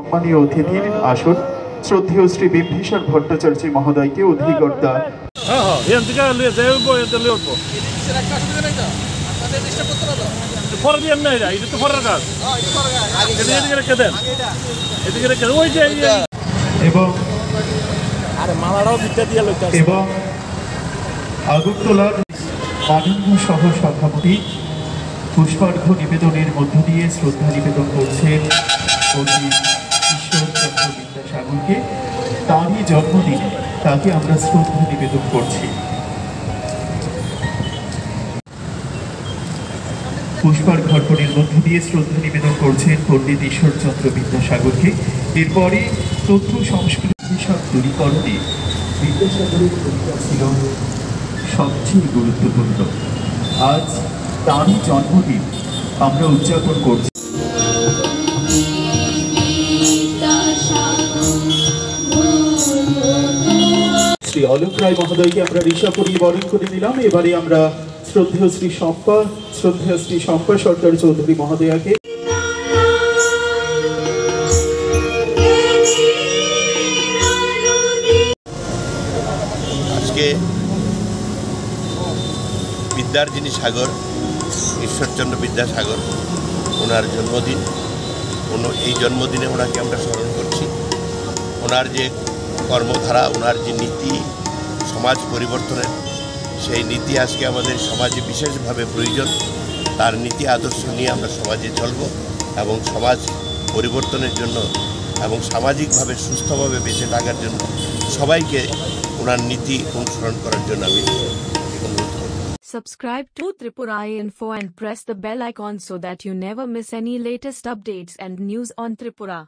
সম্মানীয় অতিথির আসন শ্রদ্ধেয় শ্রী বিম্বিসার ভট্টাচার্য মহোদয়কে অধিকর্তা এবং আগরতলার মাননীয় সহ সভাপতি পুষ্পার্ঘ্য নিবেদনের মধ্য দিয়ে শ্রদ্ধা নিবেদন করছেন পণ্ডিত ঈশ্বরচন্দ্র বিদ্যাসাগরকে। তারই জন্মদিনে তাকে আমরা শ্রদ্ধা নিবেদন করছি। পুষ্পার্ঘ্য অর্পণের মধ্য দিয়ে শ্রদ্ধা নিবেদন করছেন পণ্ডিত ঈশ্বরচন্দ্র বিদ্যাসাগরকে। এরপরে তথ্য সংস্কৃতি বিষয়ক দূরীকরণে বিদ্যাসাগরের ভূমিকা ছিল সবচেয়ে গুরুত্বপূর্ণ। আজ তারই জন্মদিন আমরা উদযাপন করছি। শ্রী অলোক রায় মহোদয়কে আমরা ঋষা পরিয়ে বরণ করে নিলাম। এবারে আমরা শ্রদ্ধেয় শ্রী শম্পা সরকার চৌধুরী মহোদয়াকে আজকে বিদ্যার যিনি সাগর ঈশ্বরচন্দ্র বিদ্যাসাগর ওনার জন্মদিন। এই জন্মদিনে ওনাকে আমরা স্মরণ করছি। ওনার যে কর্মধারা, ওনার যে নীতি, সমাজ পরিবর্তনের সেই নীতি আজকে আমাদের সমাজে বিশেষভাবে প্রয়োজন। তার নীতি আদর্শ নিয়ে আমরা সমাজে চলব এবং সমাজ পরিবর্তনের জন্য এবং সামাজিকভাবে সুস্থভাবে বেঁচে থাকার জন্য সবাইকে ওনার নীতি অনুসরণ করার জন্য আমি অনুরোধ করব। Subscribe to Tripura Info and press the bell icon so that you never miss any latest updates and news on Tripura.